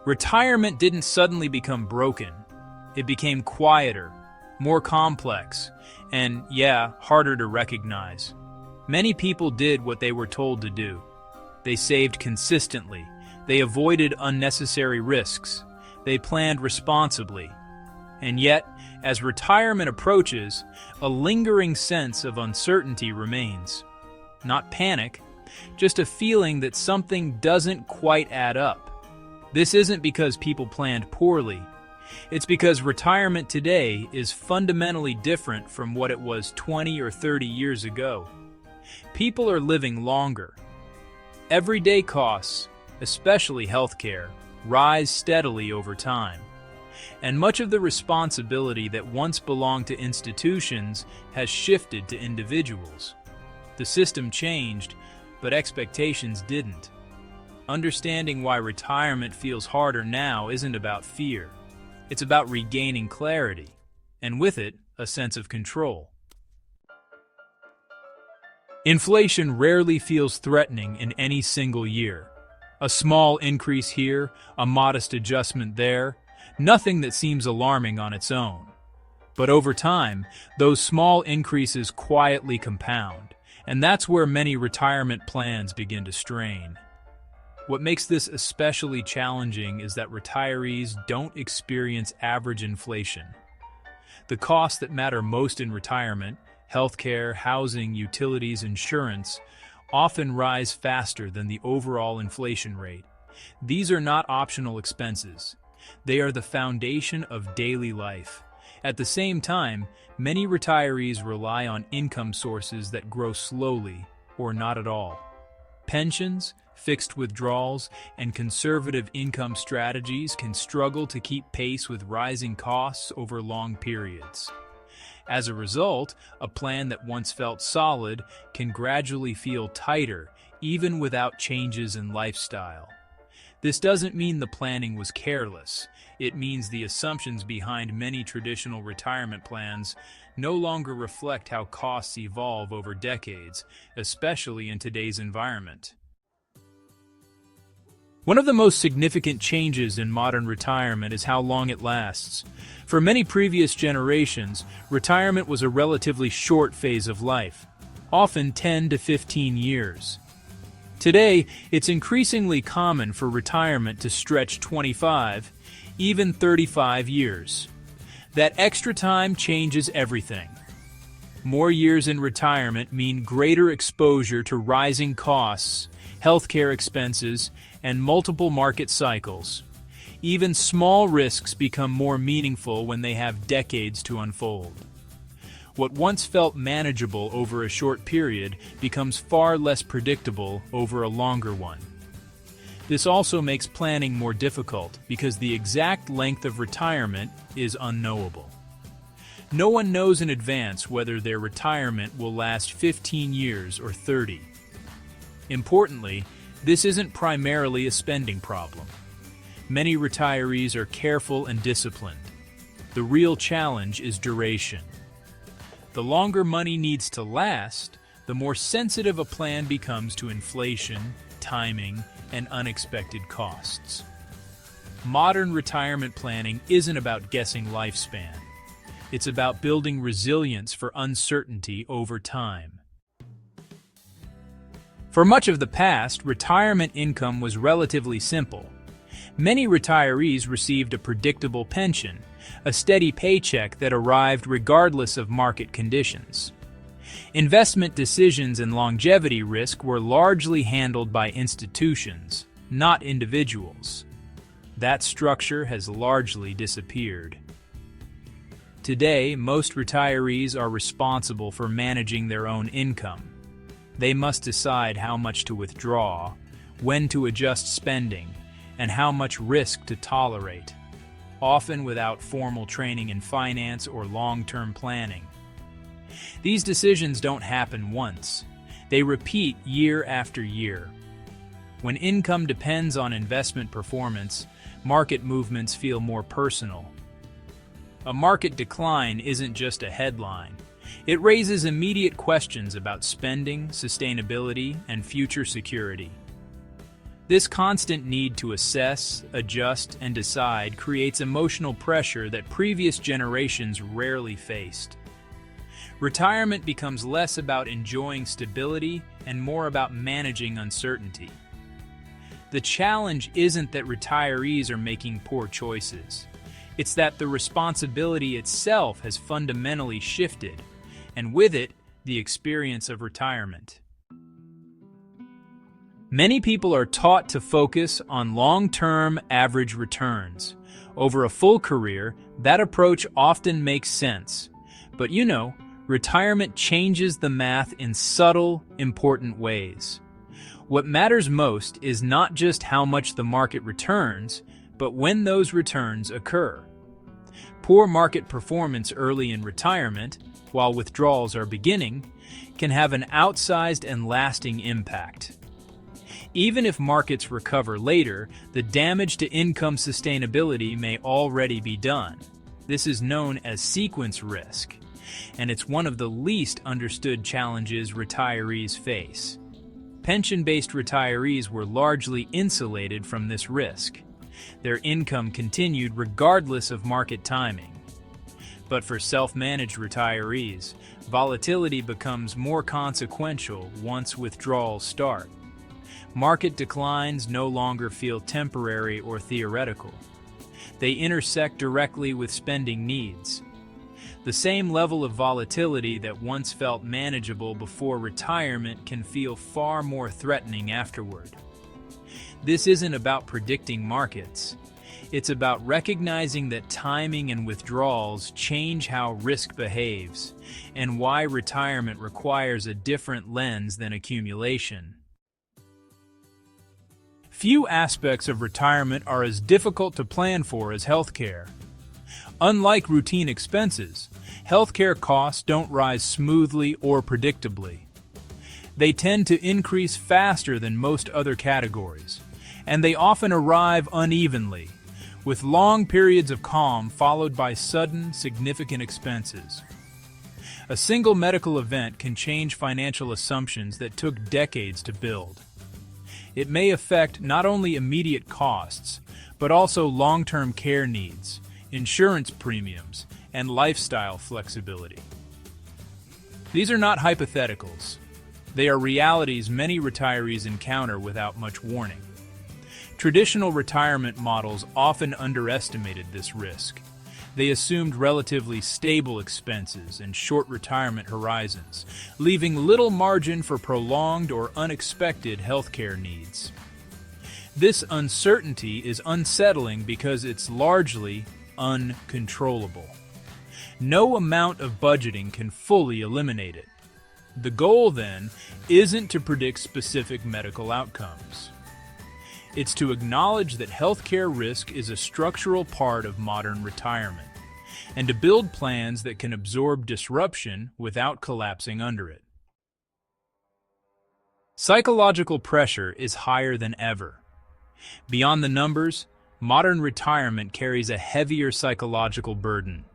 Retirement didn't suddenly become broken. It became quieter, more complex, and, yeah, harder to recognize. Many people did what they were told to do. They saved consistently. They avoided unnecessary risks. They planned responsibly. And yet, as retirement approaches, a lingering sense of uncertainty remains. Not panic, just a feeling that something doesn't quite add up. This isn't because people planned poorly. It's because retirement today is fundamentally different from what it was 20 or 30 years ago. People are living longer. Everyday costs, especially healthcare, rise steadily over time. And much of the responsibility that once belonged to institutions has shifted to individuals. The system changed, but expectations didn't. Understanding why retirement feels harder now isn't about fear. It's about regaining clarity, and with it, a sense of control. Inflation rarely feels threatening in any single year. A small increase here, a modest adjustment there, nothing that seems alarming on its own. But over time, those small increases quietly compound, and that's where many retirement plans begin to strain. What makes this especially challenging is that retirees don't experience average inflation. The costs that matter most in retirement, healthcare, housing, utilities, insurance, often rise faster than the overall inflation rate. These are not optional expenses. They are the foundation of daily life. At the same time, many retirees rely on income sources that grow slowly or not at all. Pensions, fixed withdrawals, and conservative income strategies can struggle to keep pace with rising costs over long periods. As a result, a plan that once felt solid can gradually feel tighter, even without changes in lifestyle. This doesn't mean the planning was careless. It means the assumptions behind many traditional retirement plans no longer reflect how costs evolve over decades, especially in today's environment. One of the most significant changes in modern retirement is how long it lasts. For many previous generations, retirement was a relatively short phase of life, often 10 to 15 years. Today, it's increasingly common for retirement to stretch 25, even 35 years. That extra time changes everything. More years in retirement mean greater exposure to rising costs, healthcare expenses, and multiple market cycles. Even small risks become more meaningful when they have decades to unfold. What once felt manageable over a short period becomes far less predictable over a longer one. This also makes planning more difficult because the exact length of retirement is unknowable. No one knows in advance whether their retirement will last 15 years or 30. Importantly, this isn't primarily a spending problem. Many retirees are careful and disciplined. The real challenge is duration. The longer money needs to last, the more sensitive a plan becomes to inflation, timing, and unexpected costs. Modern retirement planning isn't about guessing lifespan. It's about building resilience for uncertainty over time. For much of the past, retirement income was relatively simple. Many retirees received a predictable pension, a steady paycheck that arrived regardless of market conditions. Investment decisions and longevity risk were largely handled by institutions, not individuals. That structure has largely disappeared. Today, most retirees are responsible for managing their own income. They must decide how much to withdraw, when to adjust spending, and how much risk to tolerate, often without formal training in finance or long-term planning. These decisions don't happen once. They repeat year after year. When income depends on investment performance, market movements feel more personal. A market decline isn't just a headline. It raises immediate questions about spending, sustainability, and future security. This constant need to assess, adjust, and decide creates emotional pressure that previous generations rarely faced. Retirement becomes less about enjoying stability and more about managing uncertainty. The challenge isn't that retirees are making poor choices. It's that the responsibility itself has fundamentally shifted, and with it, the experience of retirement. Many people are taught to focus on long-term average returns. Over a full career, that approach often makes sense. But retirement changes the math in subtle, important ways. What matters most is not just how much the market returns, but when those returns occur. Poor market performance early in retirement, while withdrawals are beginning, can have an outsized and lasting impact. Even if markets recover later, the damage to income sustainability may already be done. This is known as sequence risk, and it's one of the least understood challenges retirees face. Pension-based retirees were largely insulated from this risk. Their income continued regardless of market timing. But for self-managed retirees, volatility becomes more consequential once withdrawals start. Market declines no longer feel temporary or theoretical. They intersect directly with spending needs. The same level of volatility that once felt manageable before retirement can feel far more threatening afterward. This isn't about predicting markets. It's about recognizing that timing and withdrawals change how risk behaves, and why retirement requires a different lens than accumulation. Few aspects of retirement are as difficult to plan for as healthcare. Unlike routine expenses, healthcare costs don't rise smoothly or predictably. They tend to increase faster than most other categories, and they often arrive unevenly, with long periods of calm followed by sudden, significant expenses. A single medical event can change financial assumptions that took decades to build. It may affect not only immediate costs, but also long-term care needs, insurance premiums, and lifestyle flexibility. These are not hypotheticals. They are realities many retirees encounter without much warning. Traditional retirement models often underestimated this risk. They assumed relatively stable expenses and short retirement horizons, leaving little margin for prolonged or unexpected healthcare needs. This uncertainty is unsettling because it's largely uncontrollable. No amount of budgeting can fully eliminate it. The goal, then, isn't to predict specific medical outcomes. It's to acknowledge that healthcare risk is a structural part of modern retirement, and to build plans that can absorb disruption without collapsing under it. Psychological pressure is higher than ever. Beyond the numbers, modern retirement carries a heavier psychological burden.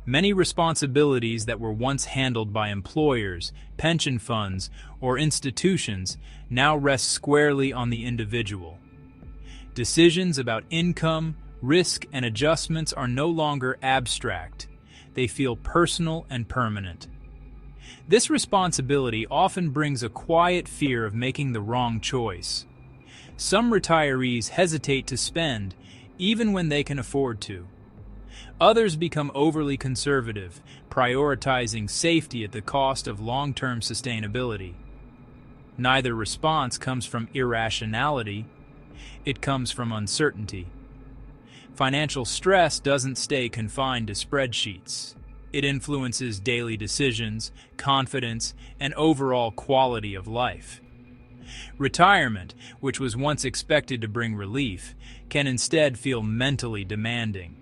Many responsibilities that were once handled by employers, pension funds, or institutions now rest squarely on the individual. Decisions about income, risk, and adjustments are no longer abstract. They feel personal and permanent. This responsibility often brings a quiet fear of making the wrong choice. Some retirees hesitate to spend, even when they can afford to. Others become overly conservative, prioritizing safety at the cost of long-term sustainability. Neither response comes from irrationality. It comes from uncertainty. Financial stress doesn't stay confined to spreadsheets. It influences daily decisions, confidence, and overall quality of life. Retirement, which was once expected to bring relief, can instead feel mentally demanding.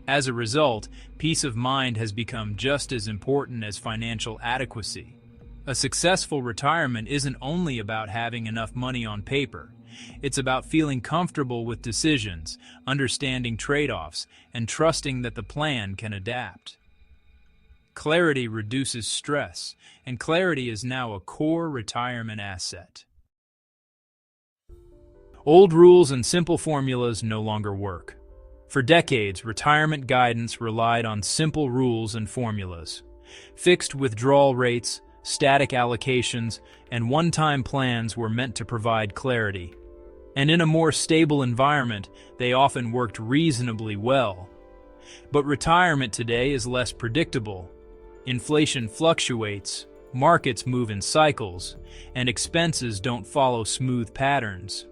As a result, peace of mind has become just as important as financial adequacy. A successful retirement isn't only about having enough money on paper. It's about feeling comfortable with decisions, understanding trade-offs, and trusting that the plan can adapt. Clarity reduces stress, and clarity is now a core retirement asset. Old rules and simple formulas no longer work. For decades, retirement guidance relied on simple rules and formulas. Fixed withdrawal rates, static allocations, and one-time plans were meant to provide clarity. And in a more stable environment, they often worked reasonably well. But retirement today is less predictable. Inflation fluctuates, markets move in cycles, and expenses don't follow smooth patterns.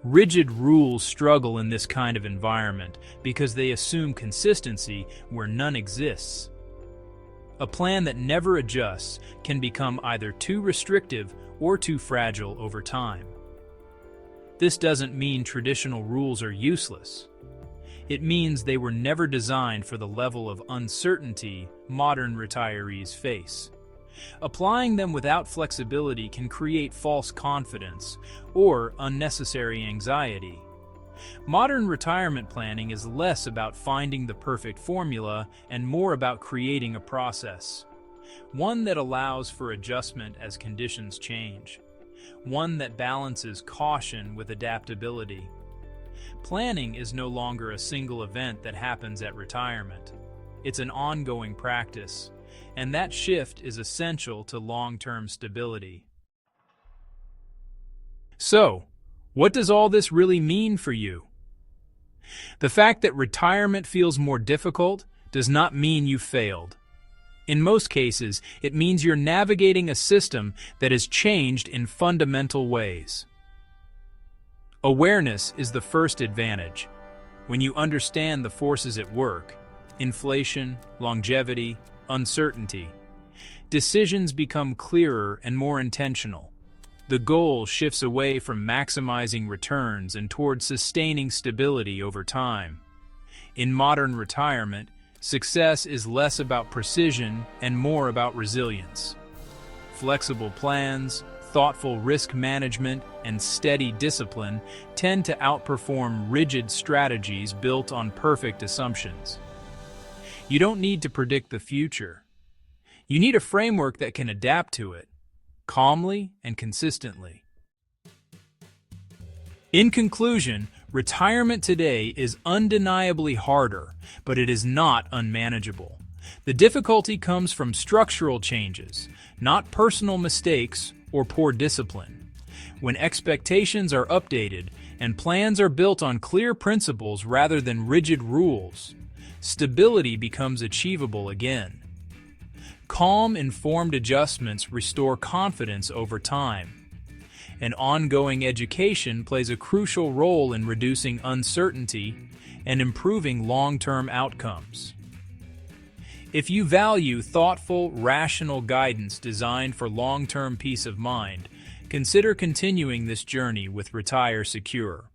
Rigid rules struggle in this kind of environment because they assume consistency where none exists. A plan that never adjusts can become either too restrictive or too fragile over time. This doesn't mean traditional rules are useless. It means they were never designed for the level of uncertainty modern retirees face. Applying them without flexibility can create false confidence or unnecessary anxiety. Modern retirement planning is less about finding the perfect formula and more about creating a process. One that allows for adjustment as conditions change. One that balances caution with adaptability. Planning is no longer a single event that happens at retirement. It's an ongoing practice, and that shift is essential to long-term stability. So, what does all this really mean for you? The fact that retirement feels more difficult does not mean you failed. In most cases, it means you're navigating a system that has changed in fundamental ways. Awareness is the first advantage. When you understand the forces at work, inflation, longevity, uncertainty, decisions become clearer and more intentional. The goal shifts away from maximizing returns and toward sustaining stability over time. In modern retirement, success is less about precision and more about resilience. Flexible plans, thoughtful risk management, and steady discipline tend to outperform rigid strategies built on perfect assumptions. You don't need to predict the future. You need a framework that can adapt to it, calmly and consistently. In conclusion, retirement today is undeniably harder, but it is not unmanageable. The difficulty comes from structural changes, not personal mistakes or poor discipline. When expectations are updated and plans are built on clear principles rather than rigid rules, stability becomes achievable again. Calm, informed adjustments restore confidence over time. And ongoing education plays a crucial role in reducing uncertainty and improving long-term outcomes. If you value thoughtful, rational guidance designed for long-term peace of mind, consider continuing this journey with Retire Secure.